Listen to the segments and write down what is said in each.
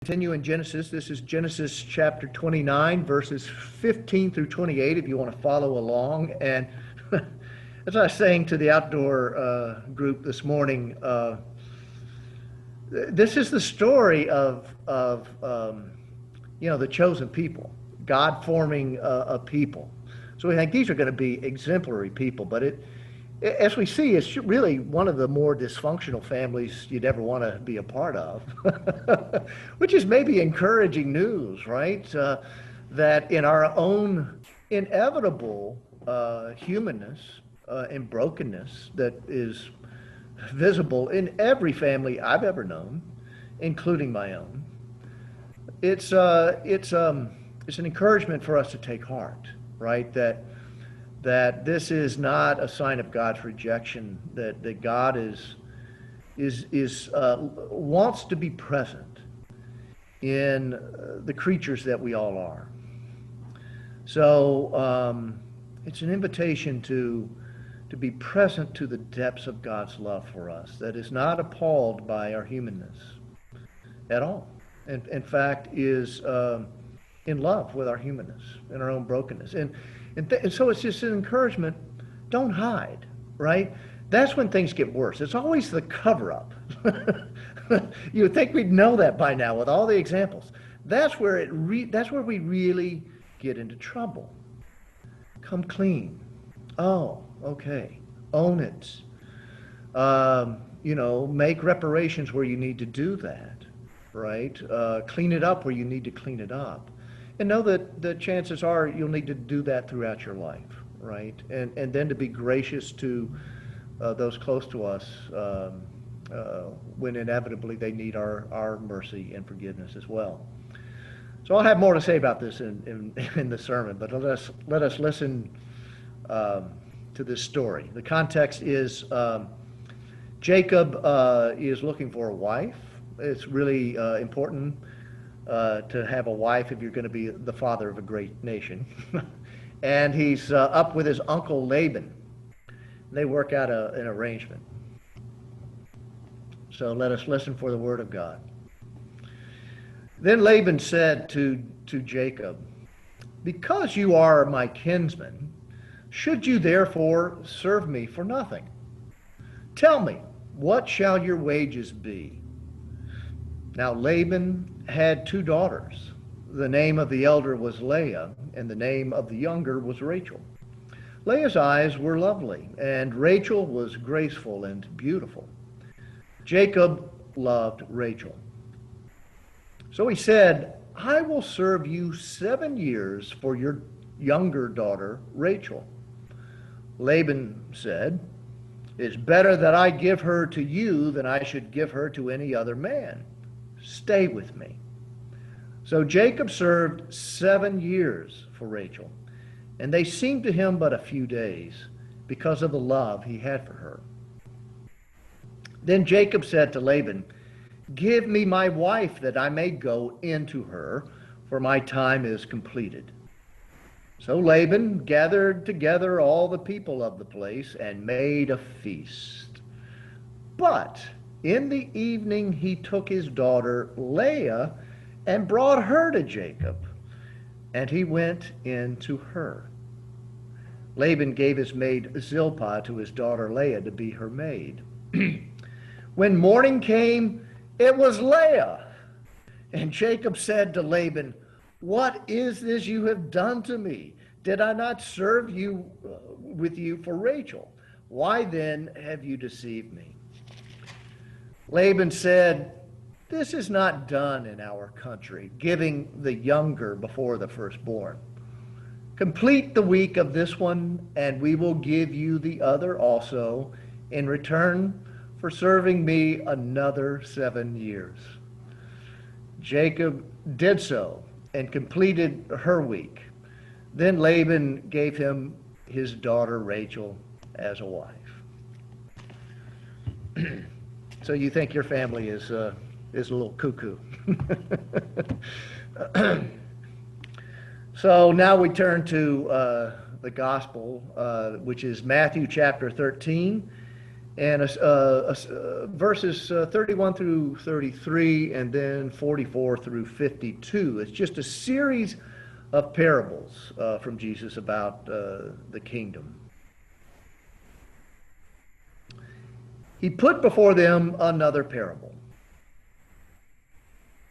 Continue in Genesis. This is Genesis chapter 29, verses 15 through 28, if you want to follow along. And as I was saying to the outdoor group this morning, this is the story of the chosen people, God forming a people. So we think these are going to be exemplary people, but as we see, it's really one of the more dysfunctional families you'd ever want to be a part of, which is maybe encouraging news, right? That in our own inevitable humanness and brokenness that is visible in every family I've ever known, including my own, it's an encouragement for us to take heart, right? That this is not a sign of God's rejection, that God wants to be present in the creatures that we all are. So it's an invitation to be present to the depths of God's love for us, that is not appalled by our humanness at all. And in fact, is in love with our humanness and our own brokenness. And so it's just an encouragement. Don't hide, right? That's when things get worse. It's always the cover-up. You would think we'd know that by now with all the examples. That's where we really get into trouble. Come clean. Oh, okay. Own it. Make reparations where you need to do that, right? Clean it up where you need to clean it up. And know that the chances are you'll need to do that throughout your life, right? And then to be gracious to those close to us when inevitably they need our mercy and forgiveness as well. So I'll have more to say about this in the sermon, but let us listen to this story. The context is Jacob is looking for a wife. It's really important to have a wife if you're going to be the father of a great nation. And he's up with his uncle Laban. They work out an arrangement. So let us listen for the word of God. Then Laban said to Jacob, "Because you are my kinsman, should you therefore serve me for nothing? Tell me, what shall your wages be?" Now Laban had two daughters. The name of the elder was Leah, and the name of the younger was Rachel. Leah's eyes were lovely, and Rachel was graceful and beautiful. Jacob loved Rachel. So he said, "I will serve you 7 years for your younger daughter, Rachel." Laban said, "It's better that I give her to you than I should give her to any other man. Stay with me." So Jacob served 7 years for Rachel, and they seemed to him but a few days because of the love he had for her. Then Jacob said to Laban, "Give me my wife that I may go into her, for my time is completed." So Laban gathered together all the people of the place and made a feast. But in the evening he took his daughter Leah and brought her to Jacob, and he went in to her. Laban gave his maid Zilpah to his daughter Leah to be her maid. When morning came, it was Leah. And Jacob said to Laban, "What is this you have done to me? Did I not serve you with you for Rachel? Why then have you deceived me?" Laban said, "This is not done in our country, giving the younger before the firstborn. Complete the week of this one, and we will give you the other also in return for serving me another 7 years." Jacob did so and completed her week. Then Laban gave him his daughter Rachel as a wife. So you think your family is a little cuckoo. So now we turn to the gospel, which is Matthew chapter 13. and verses 31 through 33, and then 44 through 52. It's just a series of parables from Jesus about the kingdom. He put before them another parable.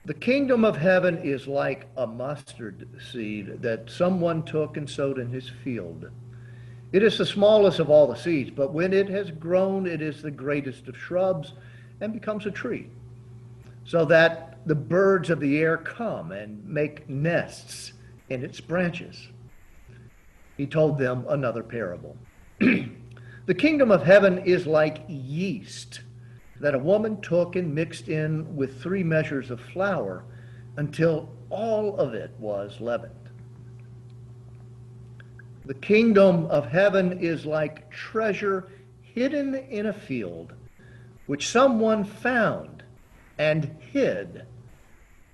The kingdom of heaven is like a mustard seed that someone took and sowed in his field. It is the smallest of all the seeds, but when it has grown, it is the greatest of shrubs and becomes a tree, so that the birds of the air come and make nests in its branches. He told them another parable. The kingdom of heaven is like yeast that a woman took and mixed in with 3 measures of flour until all of it was leavened. The kingdom of heaven is like treasure hidden in a field, which someone found and hid.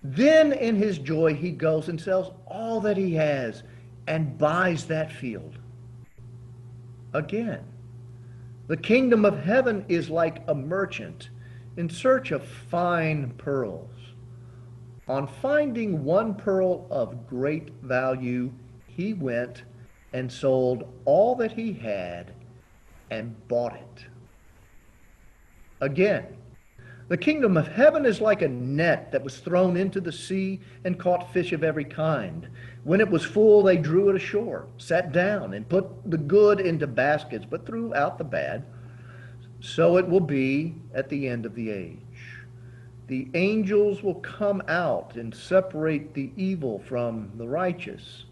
Then in his joy he goes and sells all that he has and buys that field. Again, the kingdom of heaven is like a merchant in search of fine pearls. On finding one pearl of great value, he went and sold all that he had and bought it. Again, the kingdom of heaven is like a net that was thrown into the sea and caught fish of every kind. When it was full, they drew it ashore, sat down, and put the good into baskets, but threw out the bad. So it will be at the end of the age. The angels will come out and separate the evil from the righteous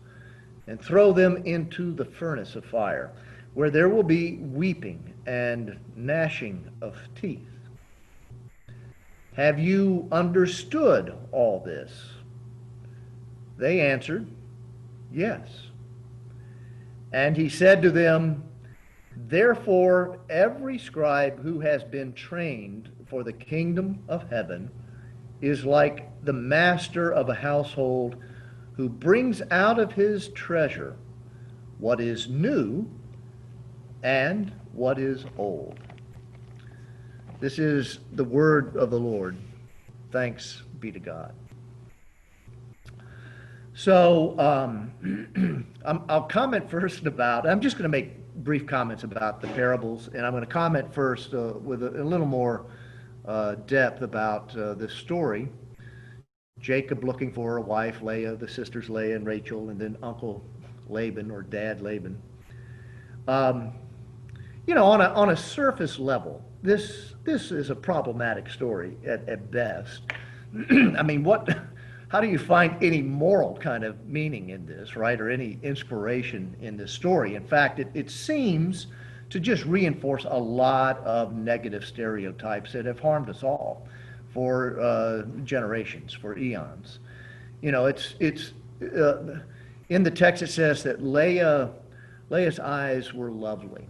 and throw them into the furnace of fire, where there will be weeping and gnashing of teeth. Have you understood all this? They answered, yes. And he said to them, therefore, every scribe who has been trained for the kingdom of heaven is like the master of a household who brings out of his treasure what is new and what is old. This is the word of the Lord. Thanks be to God. So I'll comment first about, I'm just going to make brief comments about the parables, and I'm going to comment first with a little more depth about this story. Jacob looking for a wife, Leah, the sisters Leah and Rachel, and then Uncle Laban or Dad Laban. You know, on a surface level, this is a problematic story at best. I mean, how do you find any moral kind of meaning in this, right, or any inspiration in this story? In fact, it seems to just reinforce a lot of negative stereotypes that have harmed us all for generations, for eons. You know, it's in the text it says that Leah's eyes were lovely,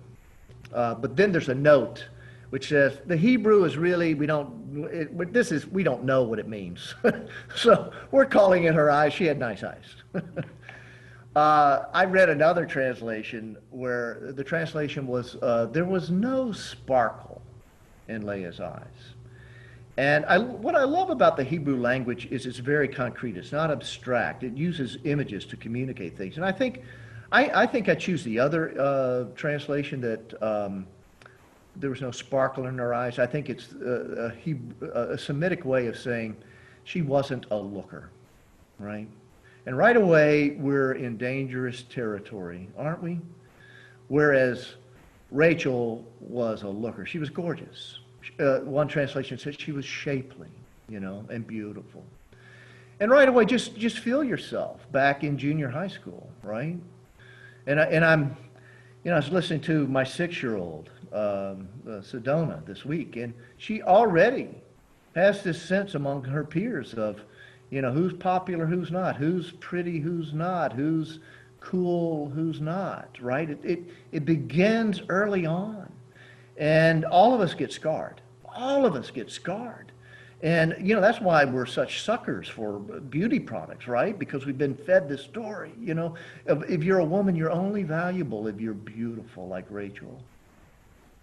but then there's a note which says the Hebrew is really we don't know what it means, so we're calling it her eyes. She had nice eyes. I read another translation where the translation was there was no sparkle in Leah's eyes. And what I love about the Hebrew language is it's very concrete. It's not abstract. It uses images to communicate things. And I think I choose the other translation that there was no sparkle in her eyes. I think it's a Semitic way of saying she wasn't a looker, right? And right away, we're in dangerous territory, aren't we? Whereas Rachel was a looker. She was gorgeous. One translation said she was shapely, you know, and beautiful. And right away, just feel yourself back in junior high school, right? And I'm, you know, I was listening to my 6-year-old, Sedona, this week, and she already has this sense among her peers of, you know, who's popular, who's not, who's pretty, who's not, who's cool, who's not, right? It begins early on. And all of us get scarred. All of us get scarred. And, you know, that's why we're such suckers for beauty products, right? Because we've been fed this story, you know. If you're a woman, you're only valuable if you're beautiful, like Rachel.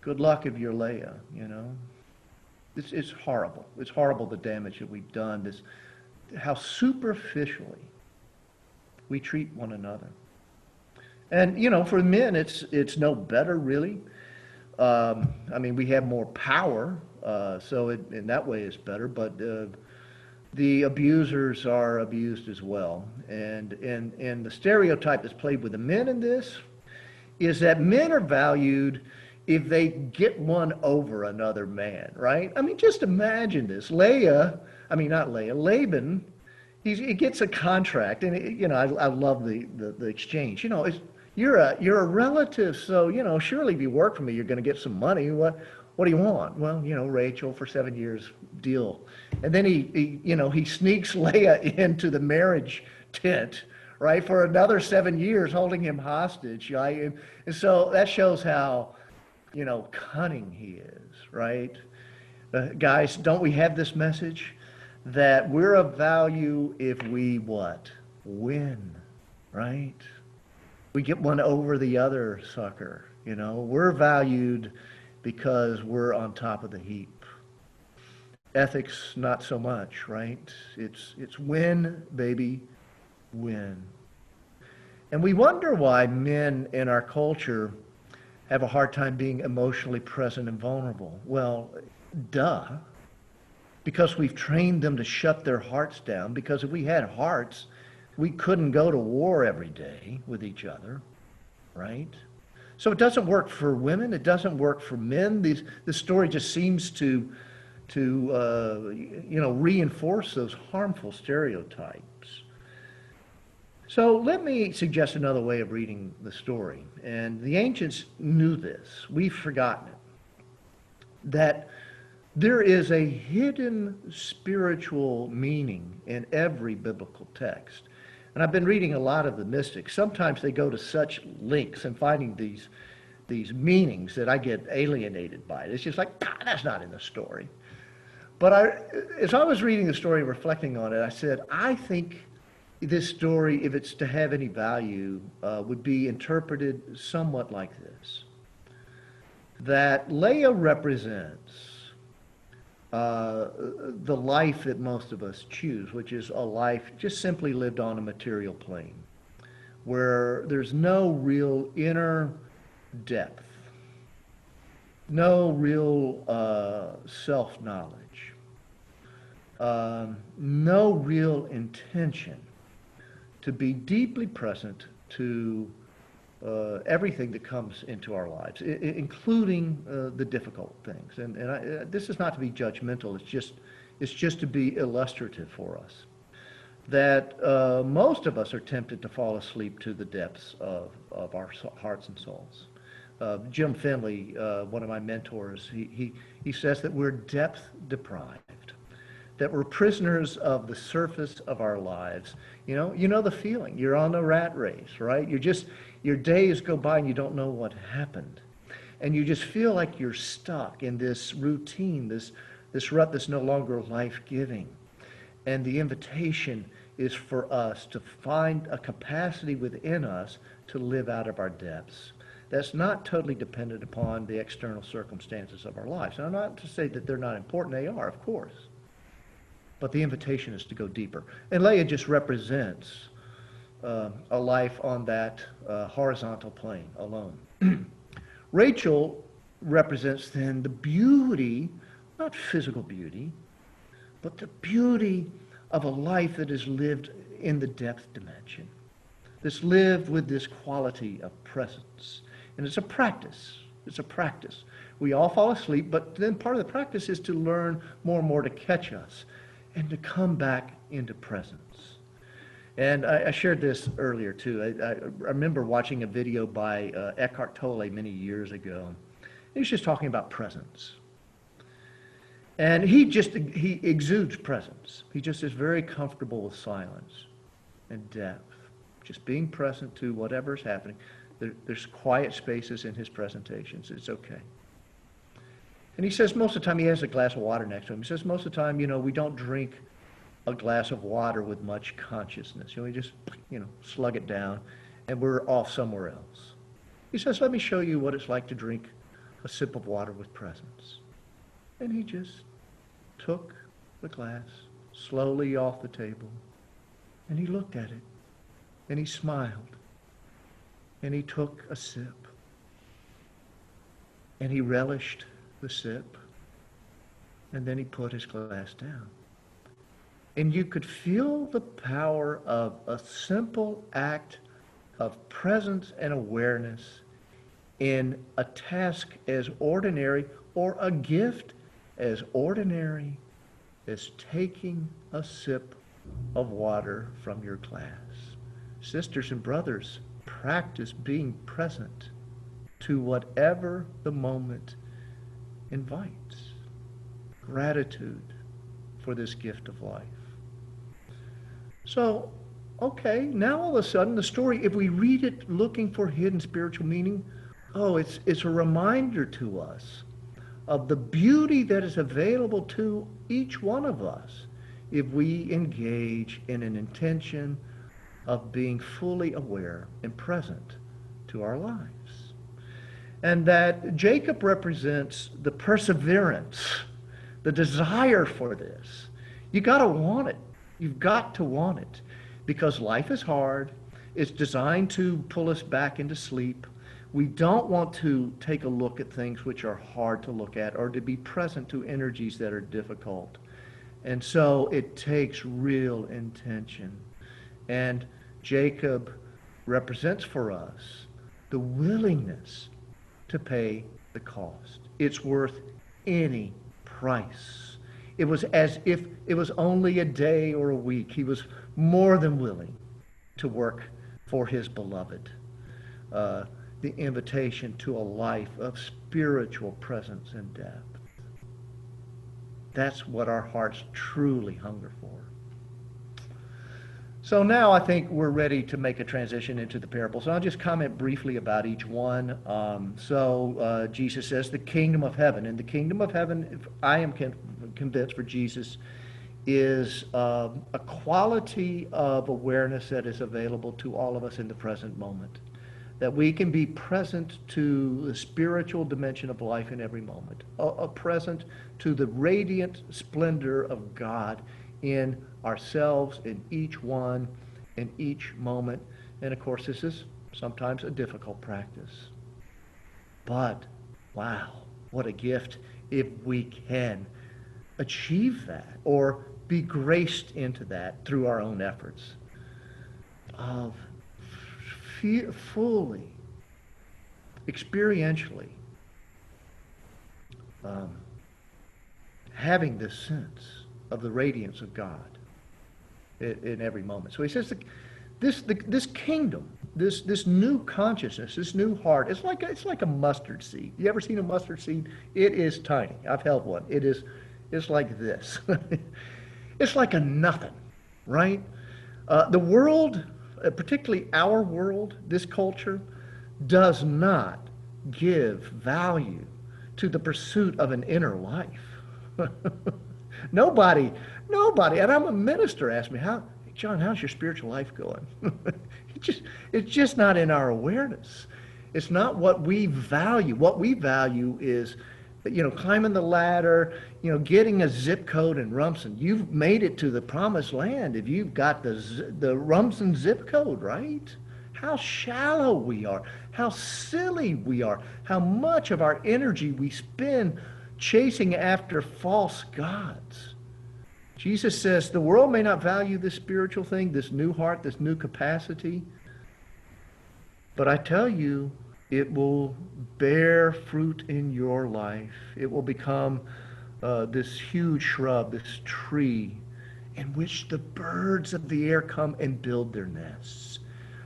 Good luck if you're Leah, you know. It's horrible. It's horrible the damage that we've done, this, how superficially we treat one another. And, you know, for men, it's no better, really. I mean, we have more power, so in that way it's better, but the abusers are abused as well. And the stereotype that's played with the men in this is that men are valued if they get one over another man, right? I mean, just imagine this. Not Leah, Laban, he gets a contract, and you know, I love the exchange. You know, you're a relative, so you know, surely if you work for me, you're going to get some money. What do you want? Well, you know, Rachel for 7 years deal, and then he sneaks Leah into the marriage tent, right, for another 7 years, holding him hostage, right? And so that shows how, you know, cunning he is, right? Guys, don't we have this message that we're of value if we what? Win, right? We get one over the other sucker, you know. We're valued because we're on top of the heap. Ethics, not so much, right? It's win, baby, win. And we wonder why men in our culture have a hard time being emotionally present and vulnerable. Well, duh. Because we've trained them to shut their hearts down. Because if we had hearts, we couldn't go to war every day with each other, right? So it doesn't work for women. It doesn't work for men. This story just seems to reinforce those harmful stereotypes. So let me suggest another way of reading the story. And the ancients knew this. We've forgotten it. That there is a hidden spiritual meaning in every biblical text. And I've been reading a lot of the mystics. Sometimes they go to such lengths in finding these meanings that I get alienated by it. It's just like, that's not in the story. But as I was reading the story and reflecting on it, I said, I think this story, if it's to have any value, would be interpreted somewhat like this. That Leah represents the life that most of us choose, which is a life just simply lived on a material plane, where there's no real inner depth, no real self-knowledge, no real intention to be deeply present to everything that comes into our lives, including the difficult things. And this is not to be judgmental. It's just to be illustrative for us. That most of us are tempted to fall asleep to the depths of our hearts and souls. Jim Finley, one of my mentors, he says that we're depth deprived, that we're prisoners of the surface of our lives. You know the feeling. You're on a rat race, right? Your days go by and you don't know what happened. And you just feel like you're stuck in this routine, this rut that's no longer life-giving. And the invitation is for us to find a capacity within us to live out of our depths. That's not totally dependent upon the external circumstances of our lives. Now, not to say that they're not important. They are, of course. But the invitation is to go deeper. And Leah just represents a life on that horizontal plane alone. Rachel represents then the beauty, not physical beauty, but the beauty of a life that is lived in the depth dimension. That's lived with this quality of presence. And it's a practice. It's a practice. We all fall asleep, but then part of the practice is to learn more and more to catch us and to come back into presence. And I shared this earlier too. I remember watching a video by Eckhart Tolle many years ago. He was just talking about presence. And he exudes presence. He just is very comfortable with silence and depth. Just being present to whatever's happening. There's quiet spaces in his presentations. It's okay. And he says most of the time, he has a glass of water next to him. He says most of the time, we don't drink a glass of water with much consciousness. We just, slug it down, and we're off somewhere else. He says, let me show you what it's like to drink a sip of water with presence. And he just took the glass slowly off the table, and he looked at it, and he smiled, and he took a sip, and he relished the sip, and then he put his glass down. And you could feel the power of a simple act of presence and awareness in a task as ordinary, or a gift as ordinary as taking a sip of water from your glass. Sisters and brothers, practice being present to whatever the moment invites. Gratitude for this gift of life. So, okay, now all of a sudden the story, if we read it looking for hidden spiritual meaning, it's a reminder to us of the beauty that is available to each one of us if we engage in an intention of being fully aware and present to our lives. And that Jacob represents the perseverance, the desire for this. You got to want it. You've got to want it, because life is hard. It's designed to pull us back into sleep. We don't want to take a look at things which are hard to look at, or to be present to energies that are difficult. And so it takes real intention. And Jacob represents for us the willingness to pay the cost. It's worth any price. It was as if it was only a day or a week. He was more than willing to work for his beloved. The invitation to a life of spiritual presence and depth. That's what our hearts truly hunger for. So now I think we're ready to make a transition into the parables. So I'll just comment briefly about each one. Jesus says the kingdom of heaven. And the kingdom of heaven, I am convinced for Jesus, is a quality of awareness that is available to all of us in the present moment. That we can be present to the spiritual dimension of life in every moment. Present to the radiant splendor of God in ourselves, in each one, in each moment. And of course, this is sometimes a difficult practice. But, wow, what a gift if we can achieve that, or be graced into that through our own efforts of fully, experientially, having this sense of the radiance of God in every moment. So he says, this kingdom, this new consciousness, this new heart, it's like a mustard seed. You ever seen a mustard seed? It is tiny. I've held one. It's like this. It's like a nothing, right? The world, particularly our world, this culture, does not give value to the pursuit of an inner life. Nobody, and I'm a minister, asked me, John, how's your spiritual life going? It's just not in our awareness. It's not what we value. What we value is, climbing the ladder, getting a zip code in Rumson. You've made it to the promised land if you've got the Rumson zip code, right? How shallow we are, how silly we are, how much of our energy we spend chasing after false gods. Jesus says the world may not value this spiritual thing, this new heart, this new capacity, but I tell you, it will bear fruit in your life. It will become this huge shrub, this tree, in which the birds of the air come and build their nests.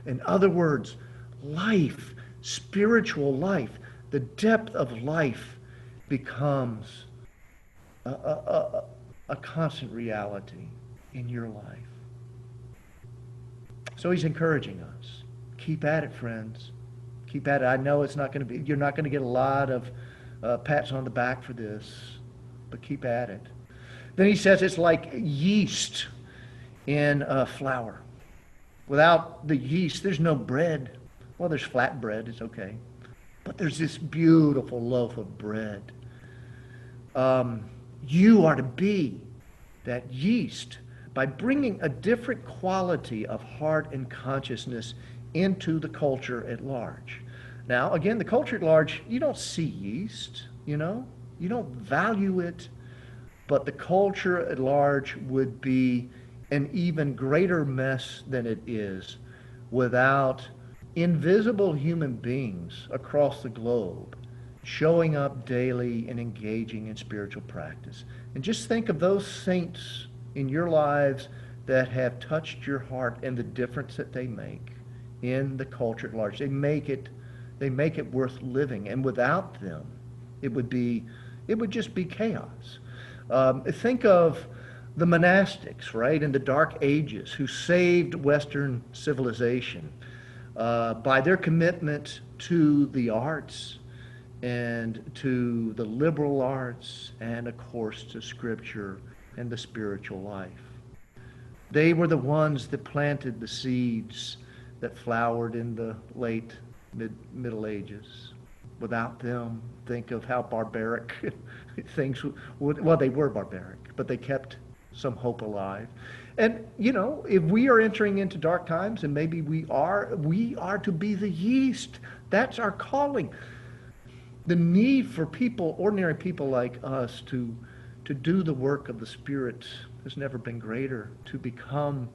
In other words, life, spiritual life, the depth of life becomes a constant reality in your life. So he's encouraging us. Keep at it, friends. Keep at it. I know you're not going to get a lot of pats on the back for this, but keep at it. Then he says it's like yeast in flour. Without the yeast, there's no bread. Well, there's flat bread. It's okay. but there's this beautiful loaf of bread. You are to be that yeast by bringing a different quality of heart and consciousness into the culture at large. Now, again, the culture at large, you don't see yeast, you know, you don't value it, but the culture at large would be an even greater mess than it is without invisible human beings across the globe showing up daily and engaging in spiritual practice. And just think of those saints in your lives that have touched your heart and the difference that they make in the culture at large. They make it worth living. And without them, it would just be chaos. Think of the monastics, right, in the Dark Ages who saved Western civilization by their commitment to the arts and to the liberal arts and, of course, to Scripture and the spiritual life. They were the ones that planted the seeds that flowered in the late Middle Ages. Without them, think of how barbaric things would, well, they were barbaric, but they kept some hope alive. And, you know, if we are entering into dark times, and maybe we are to be the yeast. That's our calling. The need for people, ordinary people like us, to do the work of the Spirit has never been greater, to become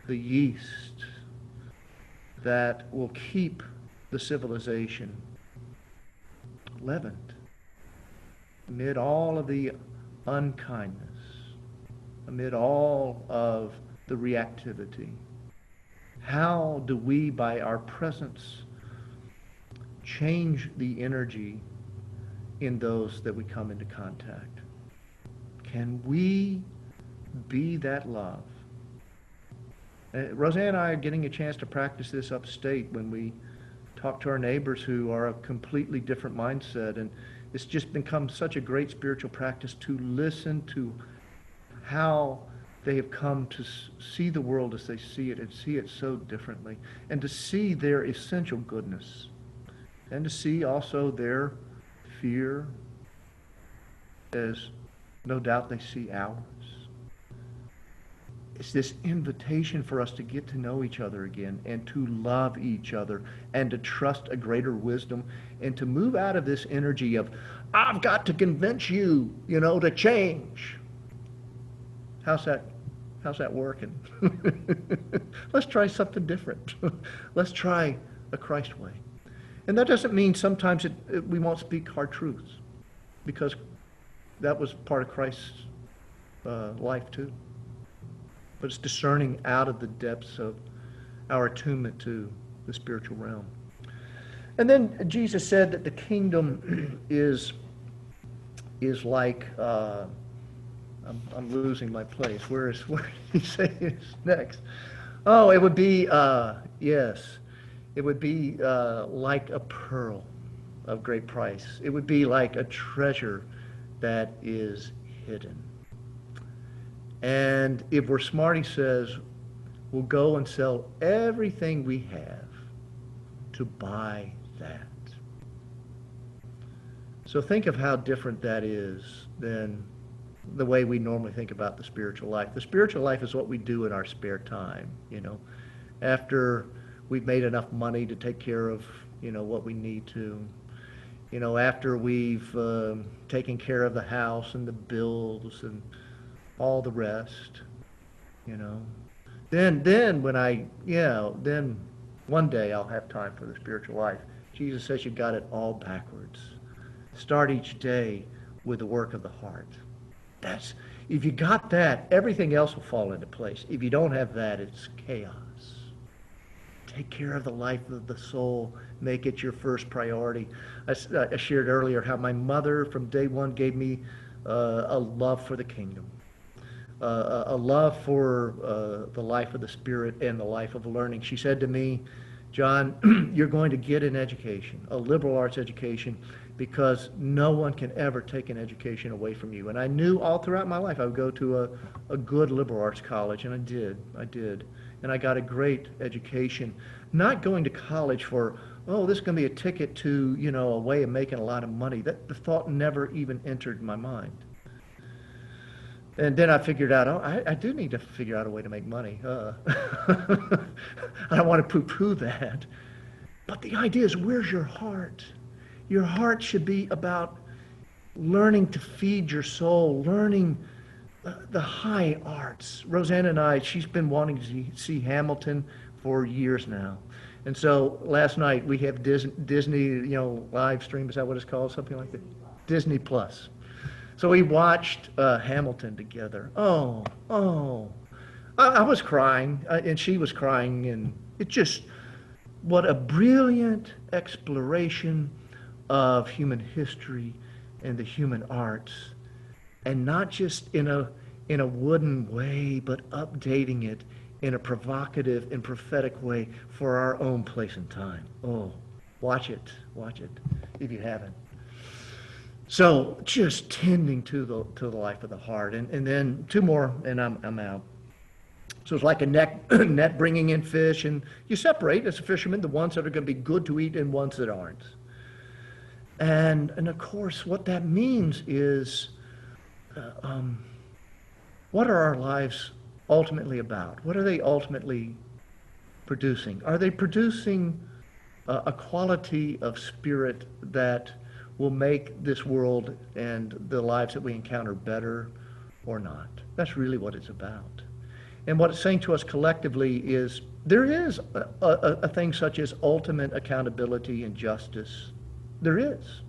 the yeast that will keep the civilization leavened amid all of the unkindness, amid all of the reactivity. How do we, by our presence, change the energy in those that we come into contact? Can we be that love? Roseanne and I are getting a chance to practice this upstate when we talk to our neighbors who are a completely different mindset, and it's just become such a great spiritual practice to listen to how they have come to see the world as they see it and see it so differently, and to see their essential goodness, and to see also their fear as no doubt they see ours. It's this invitation for us to get to know each other again and to love each other and to trust a greater wisdom and to move out of this energy of, I've got to convince you, to change. How's that working? Let's try something different. Let's try a Christ way. And that doesn't mean sometimes we won't speak hard truths, because that was part of Christ's life too. But it's discerning out of the depths of our attunement to the spiritual realm. And then Jesus said that the kingdom is like, I'm losing my place. Where did he say it's next? Oh, it would be, yes, it would be like a pearl of great price. It would be like a treasure that is hidden. And if we're smart, he says, we'll go and sell everything we have to buy that. So think of how different that is than the way we normally think about the spiritual life. The spiritual life is what we do in our spare time, after we've made enough money to take care of, what we need to, after we've taken care of the house and the bills and all the rest, Then one day I'll have time for the spiritual life. Jesus says you've got it all backwards. Start each day with the work of the heart. If you got that, everything else will fall into place. If you don't have that, it's chaos. Take care of the life of the soul. Make it your first priority. I shared earlier how my mother from day one gave me a love for the kingdom. A love for the life of the Spirit and the life of learning. She said to me, John, you're going to get an education, a liberal arts education, because no one can ever take an education away from you. And I knew all throughout my life I would go to a good liberal arts college, and I did. And I got a great education, not going to college for oh, this is going to be a ticket to, a way of making a lot of money. That the thought never even entered my mind. And then I figured out, oh, I do need to figure out a way to make money. I don't want to poo-poo that. But the idea is, where's your heart? Your heart should be about learning to feed your soul, learning the high arts. Rosanna and I, she's been wanting to see Hamilton for years now. And so last night we have Disney, live stream. Is that what it's called? Something like that? Disney Plus. So we watched Hamilton together. Oh. I was crying, and she was crying, and it just, what a brilliant exploration of human history and the human arts, and not just in a wooden way, but updating it in a provocative and prophetic way for our own place and time. Oh, watch it if you haven't. So just tending to the life of the heart, and then two more, and I'm out. So it's like a net bringing in fish, and you separate as a fisherman the ones that are going to be good to eat and ones that aren't. And of course, what that means is, what are our lives ultimately about? What are they ultimately producing? Are they producing a quality of spirit that will make this world and the lives that we encounter better or not? That's really what it's about. And what it's saying to us collectively is there is a thing such as ultimate accountability and justice. There is.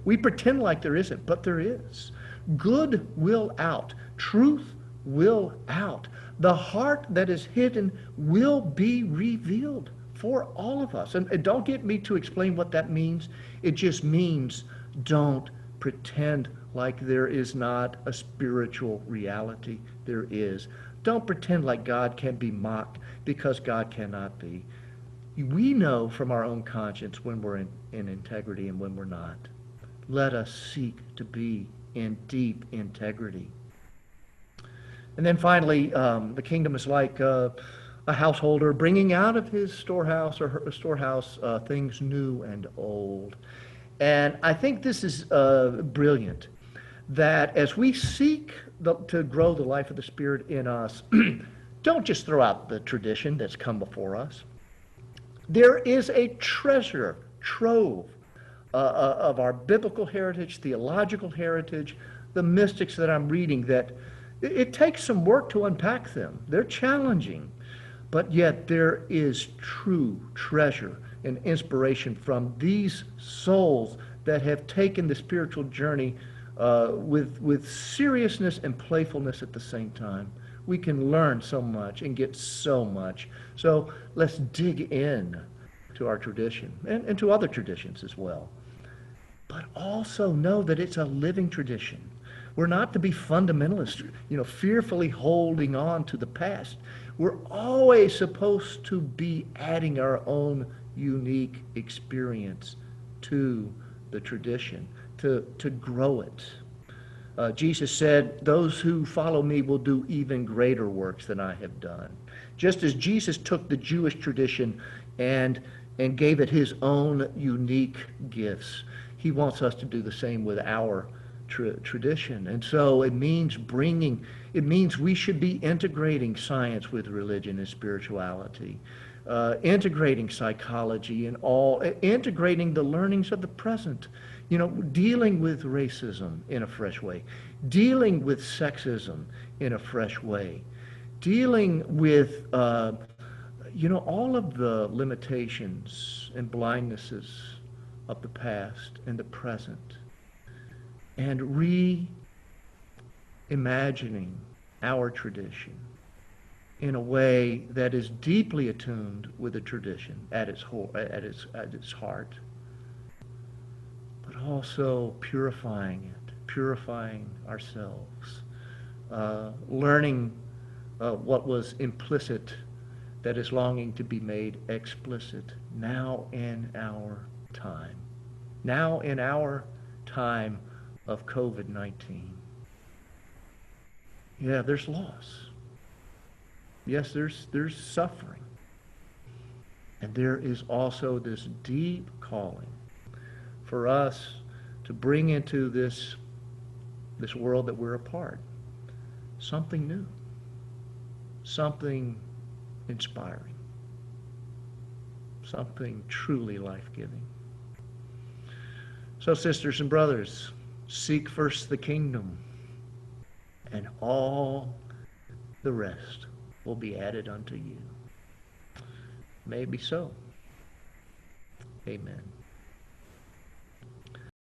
We pretend like there isn't, but there is. Good will out. Truth will out. The heart that is hidden will be revealed for all of us. And don't get me to explain what that means. It just means don't pretend like there is not a spiritual reality. There is. Don't pretend like God can be mocked, because God cannot be. We know from our own conscience when we're in integrity and when we're not. Let us seek to be in deep integrity. And then finally, the kingdom is like a householder bringing out of his storehouse or her storehouse things new and old. And I think this is brilliant, that as we seek to grow the life of the Spirit in us, don't just throw out the tradition that's come before us. There is a treasure trove of our biblical heritage, theological heritage, the mystics that I'm reading, that it takes some work to unpack them. They're challenging, but yet there is true treasure and inspiration from these souls that have taken the spiritual journey with seriousness and playfulness at the same time. We can learn so much and get so much. So let's dig in to our tradition and to other traditions as well. But also know that it's a living tradition. We're not to be fundamentalists, fearfully holding on to the past. We're always supposed to be adding our own unique experience to the tradition, to grow it. Jesus said, those who follow me will do even greater works than I have done. Just as Jesus took the Jewish tradition and gave it his own unique gifts, he wants us to do the same with our tradition. And so it means we should be integrating science with religion and spirituality, integrating psychology and integrating the learnings of the present, dealing with racism in a fresh way, dealing with sexism in a fresh way, dealing with, all of the limitations and blindnesses of the past and the present, and reimagining our tradition in a way that is deeply attuned with the tradition at its heart, but also purifying ourselves, learning what was implicit that is longing to be made explicit now in our time. Now in our time of COVID-19. Yeah, there's loss. Yes, there's suffering. And there is also this deep calling for us to bring into this world that we're a part something new, something inspiring, something truly life-giving. So, sisters and brothers, seek first the kingdom, and all the rest will be added unto you. May it be so. Amen.